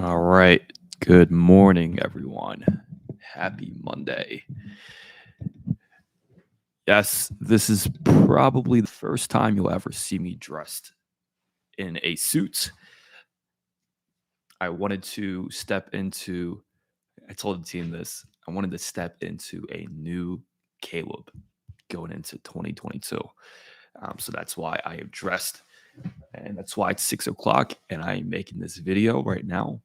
All right. Good morning, everyone. Happy Monday. Yes, this is probably the first time you'll ever see me dressed in a suit. I wanted to step into, I told the team this, I wanted to step into a new Caleb going into 2022. So that's why I am dressed, and that's why it's 6 o'clock, and I am making this video right now.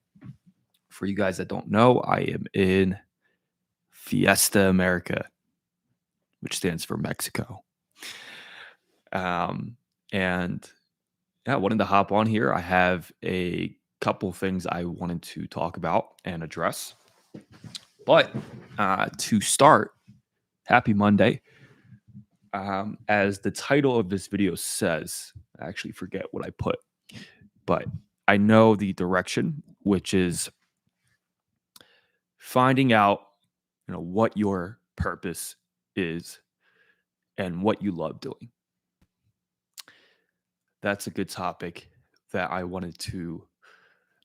For you guys that don't know, I am in Fiesta America, which stands for Mexico. Um, and yeah, I wanted to hop on here. I have a couple things I wanted to talk about and address. But to start, happy Monday. As the title of this video says, I actually forget what I put, but I know the direction, which is finding out, what your purpose is and what you love doing. That's a good topic that I wanted to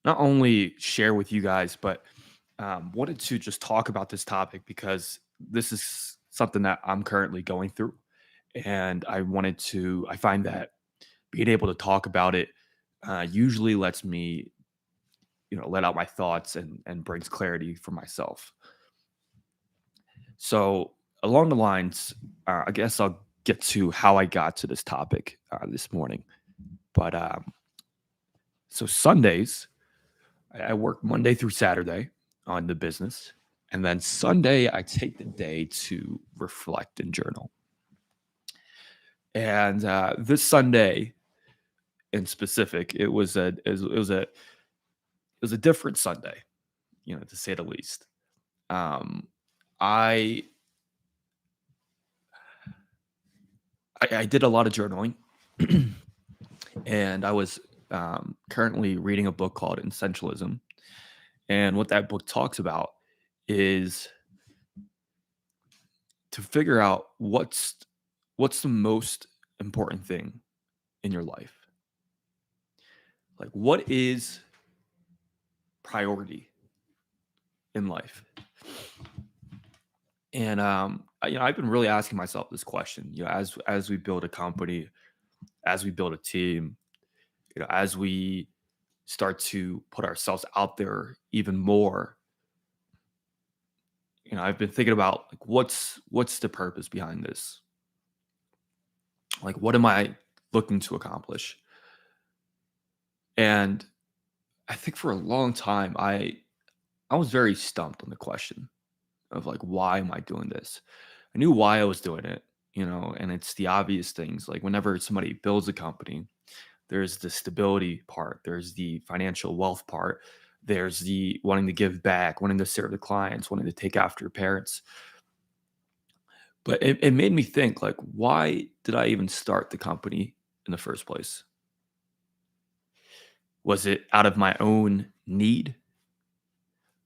not only share with you guys, but wanted to just talk about this topic because this is something that I'm currently going through. And I find that being able to talk about it usually lets me, let out my thoughts and brings clarity for myself. So, along the lines, I guess I'll get to how I got to this topic this morning. But so Sundays, I work Monday through Saturday on the business. And then Sunday, I take the day to reflect and journal. And this Sunday in specific, it was a different Sunday, to say the least. Um, I I did a lot of journaling, and I was currently reading a book called Essentialism. And what that book talks about is to figure out what's the most important thing in your life. Like, what is priority in life? And I've been really asking myself this question. As we build a company, as we build a team, as we start to put ourselves out there even more. I've been thinking about, like, what's the purpose behind this? Like, what am I looking to accomplish? And I think for a long time, I was very stumped on the question of, like, why am I doing this? I knew why I was doing it, and it's the obvious things. Like, whenever somebody builds a company, there's the stability part, there's the financial wealth part, there's the wanting to give back, wanting to serve the clients, wanting to take after your parents. But it made me think, like, why did I even start the company in the first place? Was it out of my own need,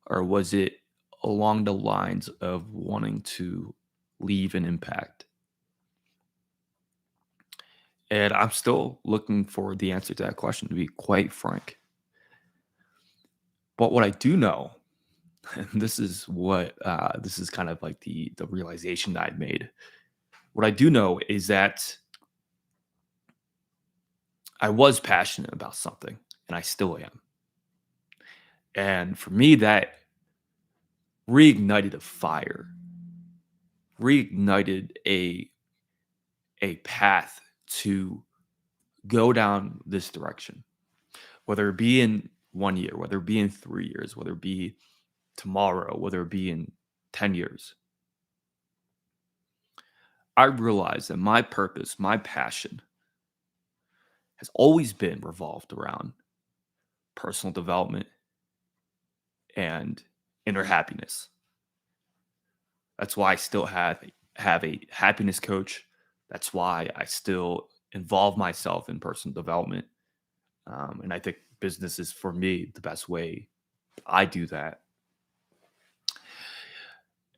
or was it along the lines of wanting to leave an impact? And I'm still looking for the answer to that question, to be quite frank. But what I do know, and this is kind of like the realization that I made. What I do know is that I was passionate about something, and I still am. And for me, that reignited a fire, reignited a path to go down this direction, whether it be in 1 year, whether it be in 3 years, whether it be tomorrow, whether it be in 10 years. I realized that my purpose, my passion has always been revolved around personal development and inner happiness. That's why I still have a happiness coach. That's why I still involve myself in personal development. And I think business is, for me, the best way I do that.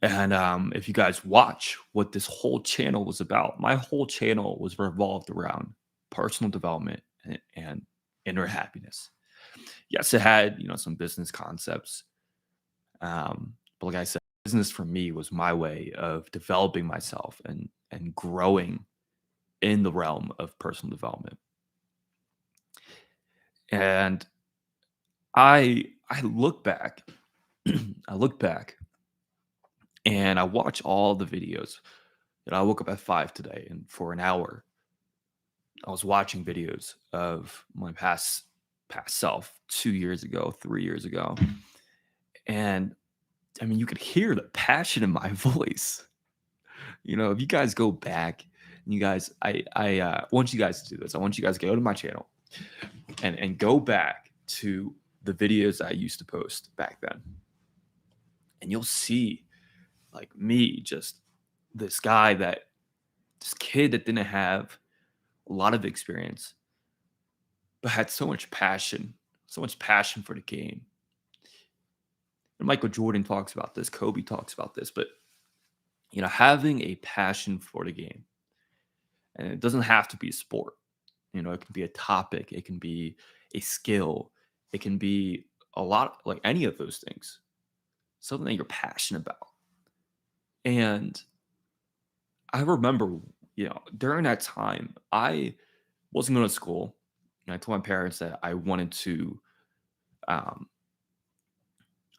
And if you guys watch what this whole channel was about, my whole channel was revolved around personal development and inner happiness. Yes, it had, some business concepts. But like I said, business for me was my way of developing myself and growing in the realm of personal development. And I look back, I look back and I watch all the videos. I woke up at 5 today, and for an hour I was watching videos of my past self 2 years ago, 3 years ago. And I mean, you could hear the passion in my voice. If you guys go back and you guys I want you guys to do this. I want you guys to go to my channel and go back to the videos I used to post back then. And you'll see like me, just this guy that this kid that didn't have a lot of experience, but had so much passion for the game. And Michael Jordan talks about this, Kobe talks about this, but having a passion for the game, and it doesn't have to be a sport. It can be a topic, it can be a skill, it can be a lot like any of those things, something that you're passionate about. And I remember, during that time, I wasn't going to school. And I told my parents that um,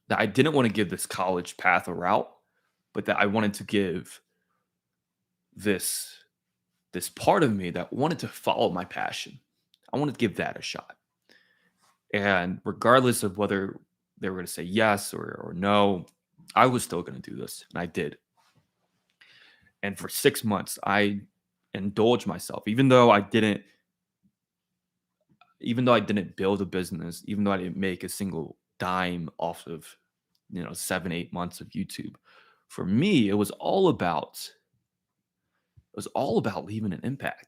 that I didn't want to give this college path a route, but that I wanted to give this this part of me that wanted to follow my passion. I wanted to give that a shot. And regardless of whether they were going to say yes or no, I was still going to do this. And I did. And for 6 months, I indulged myself, even though I didn't build a business, even though I didn't make a single dime off of, 7, 8 months of YouTube. For me, it was all about leaving an impact.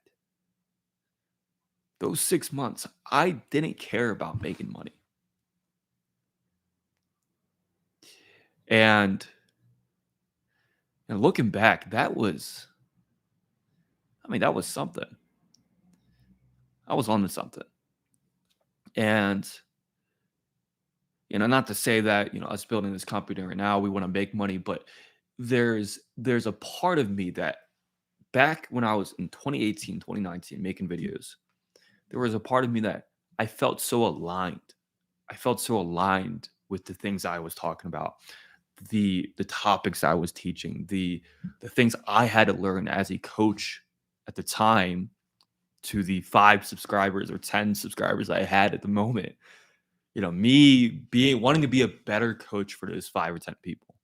Those 6 months, I didn't care about making money. And looking back, that was something. I was on to something. And, not to say that, us building this company right now, we want to make money, but there's a part of me that back when I was in 2018, 2019 making videos, there was a part of me that I felt so aligned. I felt so aligned with the things I was talking about, the topics I was teaching, the things I had to learn as a coach at the time to the 5 subscribers or 10 subscribers I had at the moment. Me being wanting to be a better coach for those 5 or 10 people.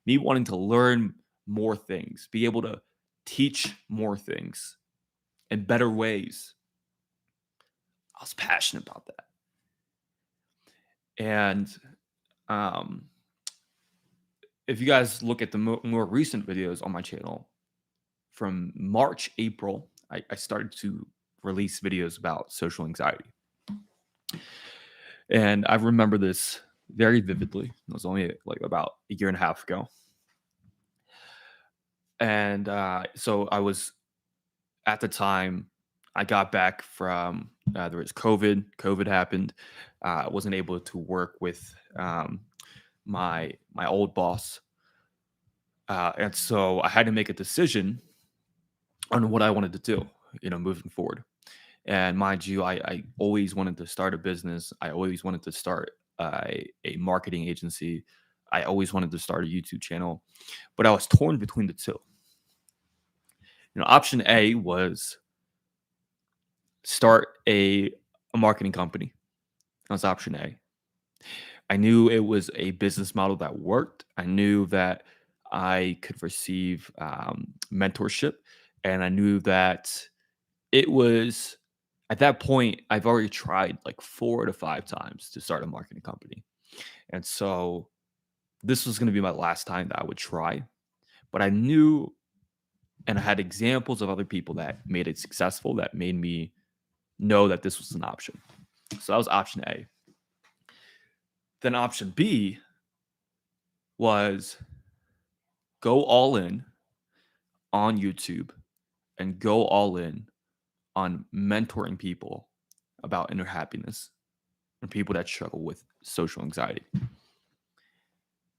Me wanting to learn more things, be able to teach more things in better ways. I was passionate about that. And um, if you guys look at the more recent videos on my channel, from March, April, I started to release videos about social anxiety. And I remember this very vividly. It was only like about a year and a half ago. And so I was at the time, I got back from there was COVID. COVID happened. I wasn't able to work with my old boss, and so I had to make a decision on what I wanted to do, moving forward. And mind you, I always wanted to start a business. I always wanted to start a marketing agency. I always wanted to start a YouTube channel, but I was torn between the two. Option A was start a marketing company. That was option A. I knew it was a business model that worked. I knew that I could receive mentorship, and I knew that it was at that point I've already tried like 4 to 5 times to start a marketing company, and so this was going to be my last time that I would try. But I knew, and I had examples of other people that made it successful that made me know that this was an option. So that was option A. Then option B was go all in on YouTube and go all in on mentoring people about inner happiness. and people that struggle with social anxiety.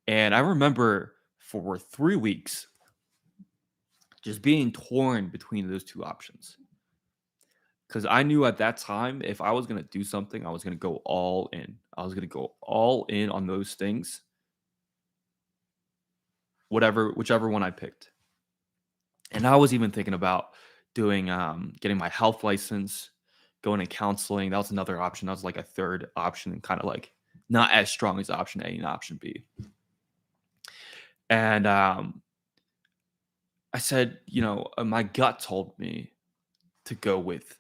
And I remember for 3 weeks just being torn between those two options. Because I knew at that time, if I was going to do something, I was going to go all in. I was going to go all in on those things, whichever one I picked. And I was even thinking about doing, getting my health license, going to counseling. That was another option. That was like a third option, and kind of like not as strong as option A and option B. And I said, my gut told me to go with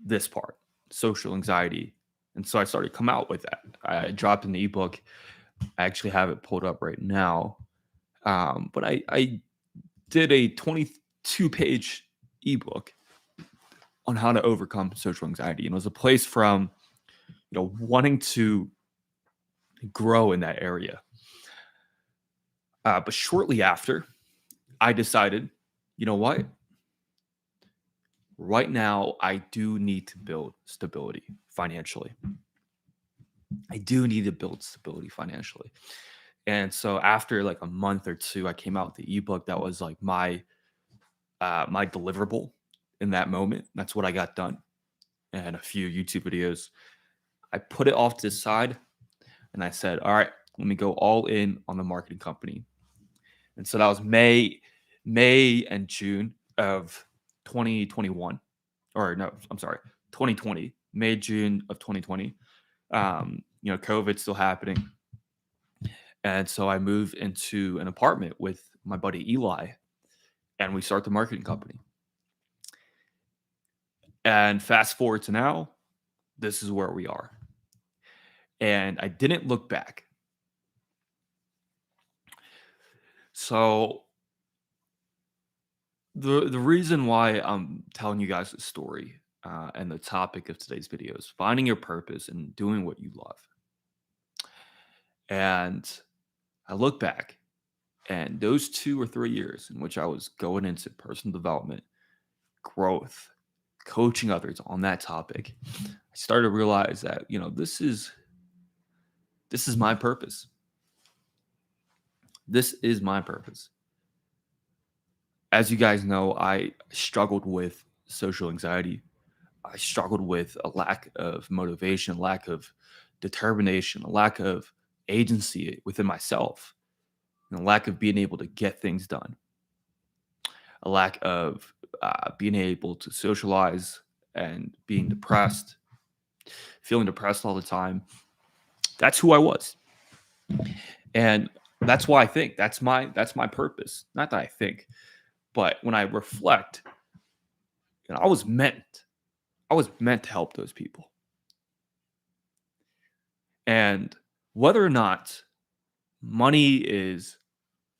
this part, social anxiety. And so I started to come out with that. I dropped an ebook. I actually have it pulled up right now. But I did a 22-page ebook on how to overcome social anxiety. And it was a place from, wanting to grow in that area. But shortly after, I decided, you know what? Right now, I do need to build stability financially. I do need to build stability financially. And so after like a month or two, I came out with the ebook that was like my deliverable in that moment. That's what I got done. And a few YouTube videos. I put it off to the side and I said, all right, let me go all in on the marketing company. And so that was May and June of 2021. Or no, I'm sorry, 2020, May, June of 2020. COVID's still happening. And so I moved into an apartment with my buddy Eli, and we start the marketing company. And fast forward to now, this is where we are. And I didn't look back. So the reason why I'm telling you guys this story, and the topic of today's video is finding your purpose and doing what you love. And I look back, and those 2 or 3 years in which I was going into personal development, growth, coaching others on that topic, I started to realize that, this is my purpose. This is my purpose. As you guys know, I struggled with social anxiety. I struggled with a lack of motivation, lack of determination, a lack of agency within myself, and a lack of being able to get things done, a lack of being able to socialize, and being depressed, feeling depressed all the time. That's who I was. And that's why I think that's my purpose. Not that I think, but when I reflect, I was meant to help those people. And whether or not money is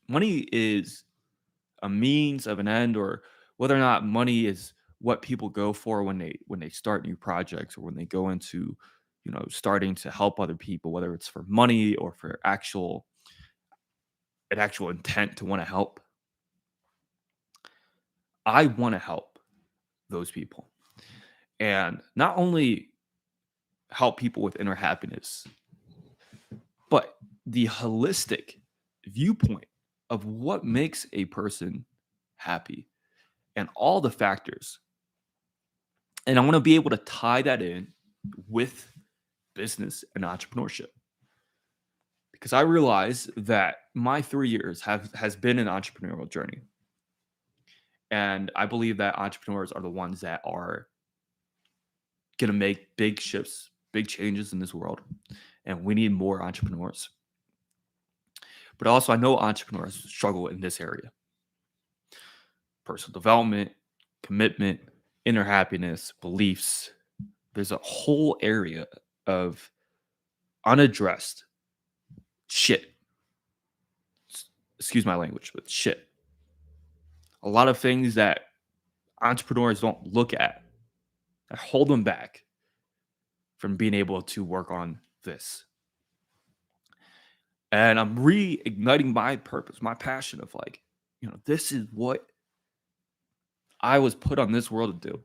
a means of an end, or whether or not money is what people go for when they start new projects, or when they go into, starting to help other people, whether it's for money or for actual intent to want to help, I want to help those people. And not only help people with inner happiness, but the holistic viewpoint of what makes a person happy and all the factors. And I want to be able to tie that in with business and entrepreneurship, because I realize that my 3 years has been an entrepreneurial journey. And I believe that entrepreneurs are the ones that are going to make big shifts, big changes in this world. And we need more entrepreneurs. But also, I know entrepreneurs struggle in this area: personal development, commitment, inner happiness, beliefs. There's a whole area of unaddressed shit. Excuse my language, but shit. A lot of things that entrepreneurs don't look at that hold them back from being able to work on this. And I'm reigniting my purpose, my passion of like, this is what I was put on this world to do.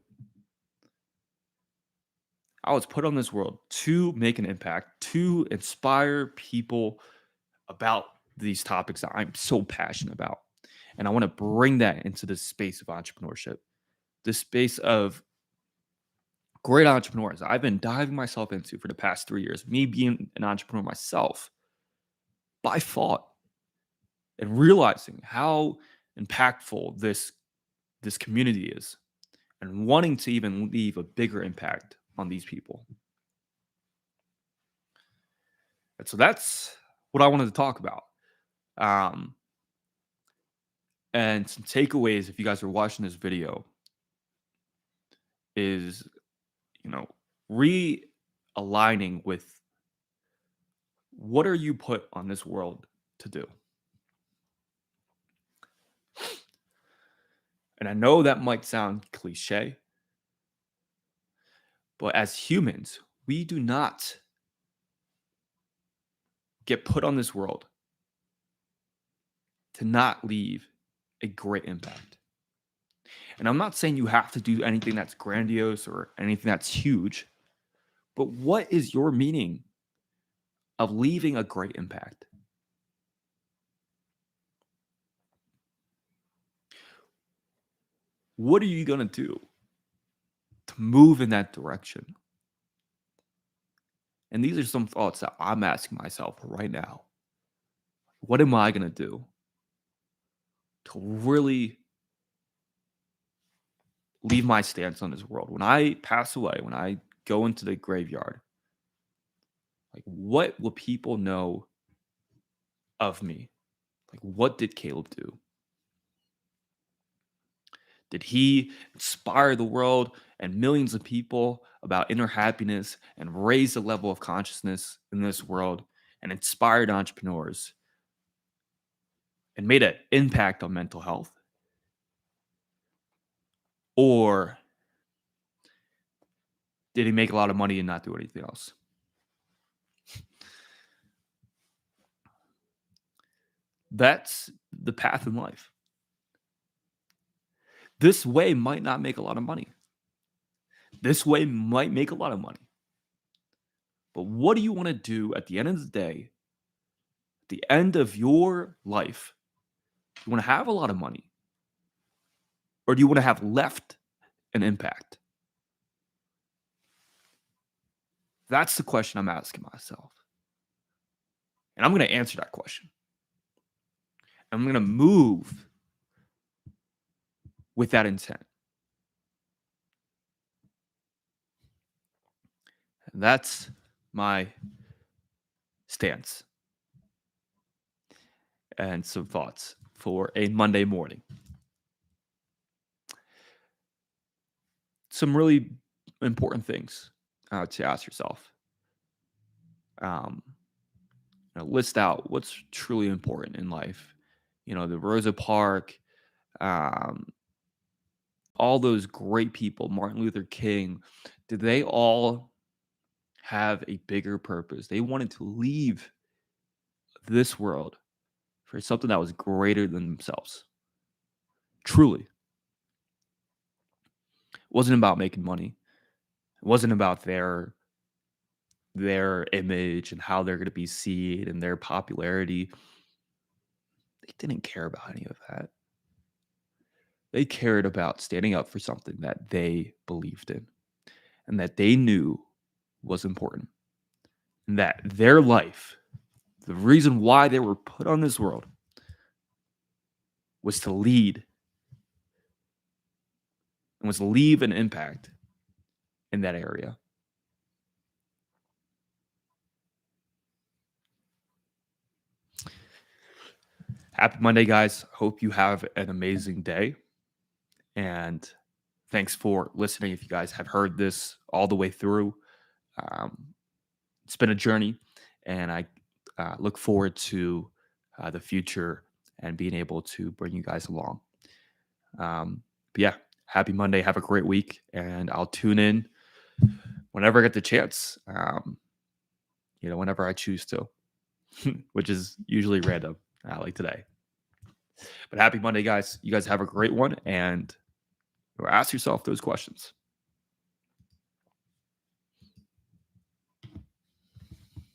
I was put on this world to make an impact, to inspire people about these topics that I'm so passionate about. And I want to bring that into this space of entrepreneurship, this space of great entrepreneurs I've been diving myself into for the past 3 years, me being an entrepreneur myself by thought and realizing how impactful this community is and wanting to even leave a bigger impact on these people. And so that's what I wanted to talk about. Um, and some takeaways, if you guys are watching this video, is, you know, realigning with what are you put on this world to do? And I know that might sound cliche, but as humans, we do not get put on this world to not leave a great impact. And I'm not saying you have to do anything that's grandiose or anything that's huge, but what is your meaning of leaving a great impact? What are you going to do to move in that direction? And these are some thoughts that I'm asking myself right now. What am I going to do to really leave my stance on this world? When I pass away, when I go into the graveyard, like what will people know of me? Like, what did Caleb do? Did he inspire the world and millions of people about inner happiness and raise the level of consciousness in this world and inspired entrepreneurs and made an impact on mental health? Or did he make a lot of money and not do anything else? That's the path in life. This way might not make a lot of money. This way might make a lot of money. But what do you want to do at the end of the day, at the end of your life? Do you want to have a lot of money? Or do you want to have left an impact? That's the question I'm asking myself. And I'm going to answer that question. I'm going to move with that intent. And that's my stance and some thoughts for a Monday morning. Some really important things to ask yourself. List out what's truly important in life. The Rosa Parks, all those great people, Martin Luther King, did they all have a bigger purpose? They wanted to leave this world for something that was greater than themselves. Truly. It wasn't about making money. It wasn't about their image and how they're going to be seen and their popularity. They didn't care about any of that. They cared about standing up for something that they believed in and that they knew was important. And that their life, the reason why they were put on this world, was to lead and was to leave an impact in that area. Happy Monday, guys. Hope you have an amazing day. And thanks for listening. If you guys have heard this all the way through, it's been a journey, and I look forward to the future and being able to bring you guys along. But yeah, happy Monday. Have a great week, and I'll tune in whenever I get the chance. Whenever I choose to, which is usually random, like today. But happy Monday, guys. You guys have a great one, and ask yourself those questions.